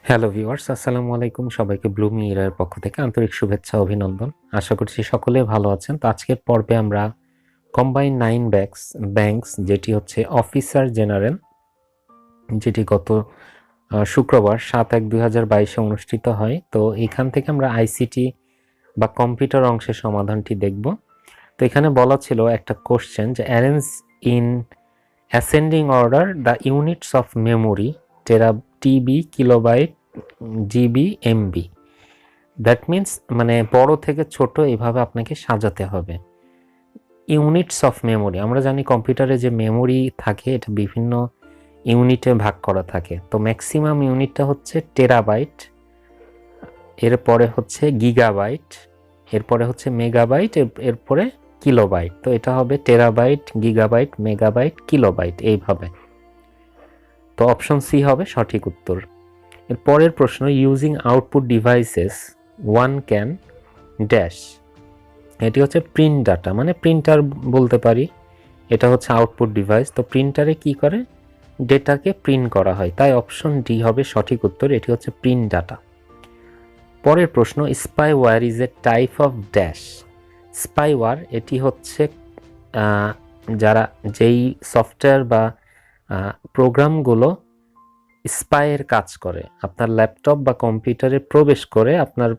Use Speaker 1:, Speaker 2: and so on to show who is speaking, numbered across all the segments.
Speaker 1: Hello viewers, আসসালামু আলাইকুম। সবাইকে ব্লুমি এর পক্ষ থেকে আন্তরিক শুভেচ্ছা অভিনন্দন। আশা করছি সকলে ভালো আছেন। তো আজকের পর্বে আমরা কম্বাইন 9 ব্যাংকস যেটি হচ্ছে অফিসার জেনারেল, যেটি গত শুক্রবার 7/1/2022 অনুষ্ঠিত হয়। তো এখান থেকে আমরা আইসিটি বা কম্পিউটার অংশের সমাধানটি দেখব। তো এখানে বলা ছিল একটা কোশ্চেন যে arrange in ascending order the units of memory tera TB kilobyte GB MB. That means মানে বড় থেকে ছোট এভাবে আপনাকে সাজাতে হবে। ইউনিটস অফ মেমোরি, আমরা জানি কম্পিউটারে যে মেমোরি থাকে এটা বিভিন্ন ইউনিটে ভাগ করা থাকে। তো ম্যাক্সিমাম ইউনিটটা হচ্ছে টেরাবাইট, এরপরে হচ্ছে গিগাবাইট, এরপরে হচ্ছে মেগাবাইট, এরপরে কিলোবাইট। তো এটা হবে টেরাবাইট, গিগাবাইট, মেগাবাইট, কিলোবাইট এইভাবে। তো অপশন সি হবে সঠিক উত্তর। এর পরের প্রশ্ন, using output devices one can dash. এটি হচ্ছে প্রিন্ট ডাটা, মানে প্রিন্টার বলতে পারি, এটা হচ্ছে আউটপুট ডিভাইস। তো প্রিন্টারে কি করে, ডেটাকে প্রিন্ট করা হয়, তাই অপশন ডি হবে সঠিক উত্তর। এটি হচ্ছে প্রিন্ট ডাটা। পরের প্রশ্ন, spyware is a type of dash. Spyware এটি হচ্ছে যারা যেই সফটওয়্যার বা প্রোগ্রামগুলো স্পাইয়ের কাজ করে, আপনার ল্যাপটপ বা কম্পিউটারে প্রবেশ করে আপনার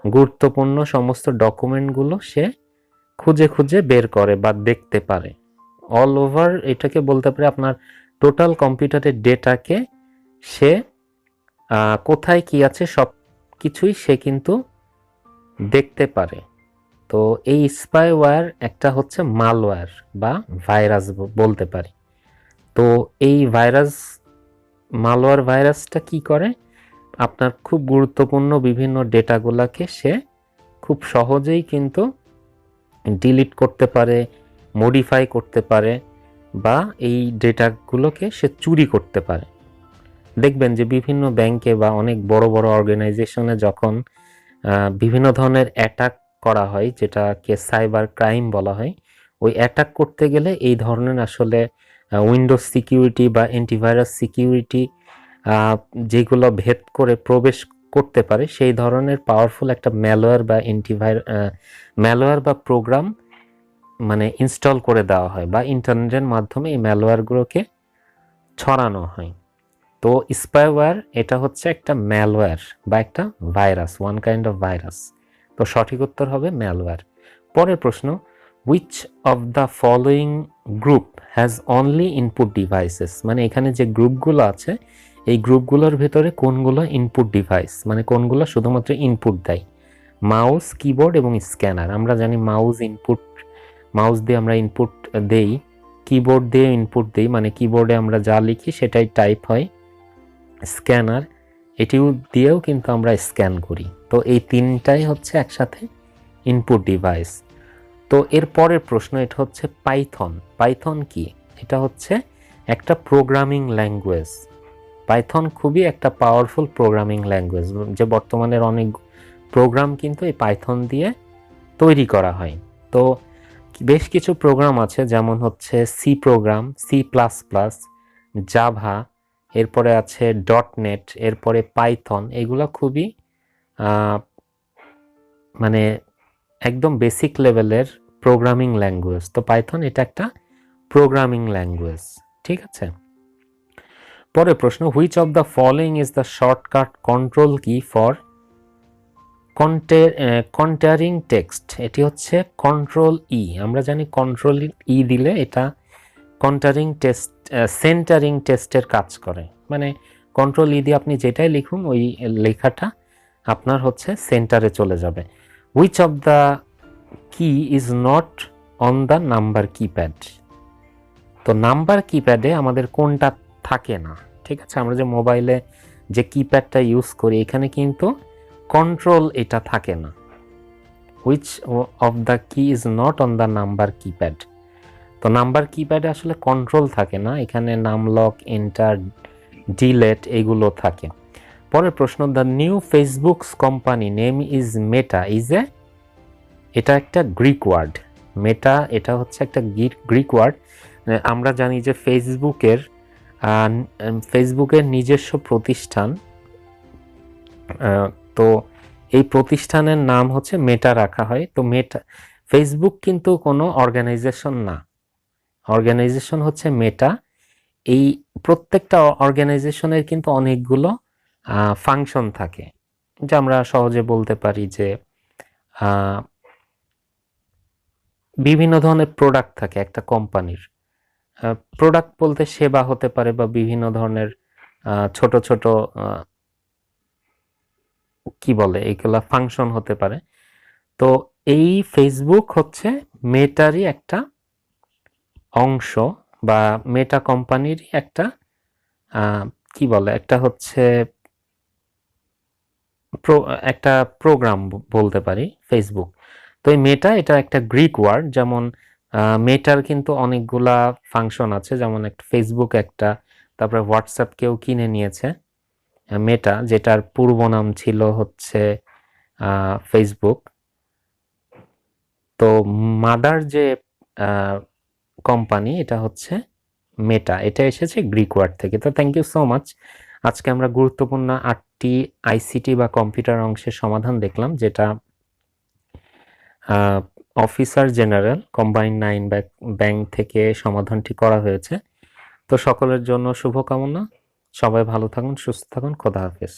Speaker 1: গুরুত্বপূর্ণ সমস্ত ডকুমেন্টগুলো সে খুঁজে খুঁজে বের করে বা দেখতে পারে। অল ওভার এটাকে বলতে পারে আপনার টোটাল কম্পিউটারের ডেটাকে সে কোথায় কি আছে সব কিছুই সে কিন্তু দেখতে পারে। তো এই স্পাইওয়্যার একটা হচ্ছে মালওয়্যার বা ভাইরাস বলতে পারি। তো এই মালওয়্যার ভাইরাসটা কি করে, আপনার খুব গুরুত্বপূর্ণ বিভিন্ন ডেটাগুলোকে সে খুব সহজেই কিন্তু ডিলিট করতে পারে, মডিফাই করতে পারে, বা এই ডেটাগুলোকে সে চুরি করতে পারে। দেখবেন যে বিভিন্ন ব্যাংকে বা অনেক বড় বড় অর্গানাইজেশনে যখন বিভিন্ন ধরনের অ্যাটাক করা হয়, যেটাকে সাইবার ক্রাইম বলা হয়, ওই অ্যাটাক করতে গেলে এই ধরনের আসলে উইন্ডোজ সিকিউরিটি বা অ্যান্টিভাইরাস সিকিউরিটি যেগুলো ভেদ করে প্রবেশ করতে পারে, সেই ধরনের পাওয়ারফুল একটা ম্যালওয়্যার বা প্রোগ্রাম মানে ইনস্টল করে দেওয়া হয়, বা ইন্টারনেটের মাধ্যমে এই ম্যালওয়্যারগুলোকে ছড়ানো হয়। তো স্পাইওয়্যার এটা হচ্ছে একটা ম্যালওয়্যার বা একটা virus, one kind of virus. তো সঠিক উত্তর হবে ম্যালওয়্যার। পরের প্রশ্ন, which of the following group has only input devices. মানে এখানে যে গ্রুপগুলো আছে এই গ্রুপগুলোর ভেতরে কোনগুলো ইনপুট ডিভাইস, মানে কোনগুলো শুধুমাত্র ইনপুট দেয়। মাউস, কিবোর্ড এবং স্ক্যানার। আমরা জানি মাউস দিয়ে আমরা ইনপুট দেই, কিবোর্ড দিয়ে ইনপুট দিই, মানে কিবোর্ডে আমরা যা লিখি সেটাই টাইপ হয়। স্ক্যানার এটিও দিয়েও কিন্তু আমরা স্ক্যান করি। তো এই তিনটাই হচ্ছে একসাথে ইনপুট ডিভাইস। তো এর পরের প্রশ্ন, এটা হচ্ছে পাইথন। পাইথন কি? এটা হচ্ছে একটা প্রোগ্রামিং ল্যাঙ্গুয়েজ। পাইথন খুবই একটা পাওয়ারফুল প্রোগ্রামিং ল্যাঙ্গুয়েজ, যে বর্তমানের অনেক প্রোগ্রাম কিন্তু এই পাইথন দিয়ে তৈরি করা হয়। তো বেশ কিছু প্রোগ্রাম আছে, যেমন হচ্ছে সি প্রোগ্রাম, C++, জাভা, এরপরে আছে .NET, এরপরে পাইথন। এগুলো খুবই মানে একদম বেসিক লেভেলের প্রোগ্রামিং ল্যাঙ্গুয়েজ। তো পাইথন এটা একটা প্রোগ্রামিং ল্যাঙ্গুয়েজ, ঠিক আছে। পরের প্রশ্ন, which of the following is the shortcut control কি ফর কন্টারিং টেক্সট। এটি হচ্ছে কন্ট্রোল ই। আমরা জানি কন্ট্রোল ই দিলে এটা সেন্টারিং টেস্টের কাজ করে। মানে কন্ট্রোল ই দিয়ে আপনি যেটাই লিখুন ওই লেখাটা আপনার হচ্ছে সেন্টারে চলে যাবে। হুইচ অফ দ্য কি is not on the number keypad. তো নাম্বার কিপ্যাডে আমাদের কোনটা থাকে না, ঠিক আছে। আমরা যে মোবাইলে যে কিপ্যাডটা ইউজ করি এখানে কিন্তু কন্ট্রোল এটা থাকে না। হুইচ অফ দ্য কি is not on the number keypad. তো নাম্বার কিপ্যাডে আসলে কন্ট্রোল থাকে না, এখানে নামলক, এন্টার, ডিলেট এগুলো থাকে। পরের প্রশ্ন, the new Facebook's company name is meta is এটা একটা গ্রিক ওয়ার্ড। মেটা এটা হচ্ছে একটা গ্রিক ওয়ার্ড। আমরা জানি যে ফেসবুকের নিজস্ব প্রতিষ্ঠান তো এই প্রতিষ্ঠানের নাম হচ্ছে মেটা রাখা হয়। তো মেটা, ফেসবুক কিন্তু কোনো অর্গানাইজেশন না, অর্গানাইজেশন হচ্ছে মেটা। এই প্রত্যেকটা অর্গানাইজেশনের কিন্তু অনেকগুলো ফাংশন থাকে, যা আমরা সহজে বলতে পারি যে বিভিন্ন ধরনের প্রোডাক্ট থাকে একটা কোম্পানির। প্রোডাক্ট বলতে সেবা হতে পারে বা বিভিন্ন ধরনের ছোট ছোট কি বলে এগুলা ফাংশন হতে পারে। তো এই ফেসবুক হচ্ছে মেটারই একটা অংশ বা মেটা কোম্পানিরই একটা কি বলে একটা হচ্ছে একটা প্রোগ্রাম বলতে পারি ফেসবুক। তো এই মেটা এটা একটা গ্রিক ওয়ার্ড, যেমন মেটার কিন্তু অনেকগুলা ফাংশন আছে, যেমন একটা ফেসবুক একটা, তারপরে হোয়াটসঅ্যাপ কেউ কিনে নিয়েছে মেটা, যেটার পূর্ব নাম ছিল হচ্ছে ফেসবুক। তো মাদার যে কোম্পানি এটা হচ্ছে মেটা, এটা এসেছে গ্রিক ওয়ার্ড থেকে। তো থ্যাংক ইউ সো মাচ। আজকে আমরা গুরুত্বপূর্ণ 8টি আইসিটি বা কম্পিউটার অংশের সমাধান দেখলাম, যেটা অফিসার জেনারেল কম্বাইন্ড 9 ব্যাংক থেকে সমাধানটি করা হয়েছে। তো সকলের জন্য শুভকামনা, সবাই ভালো থাকুন, সুস্থ থাকুন, খোদা হাফেজ।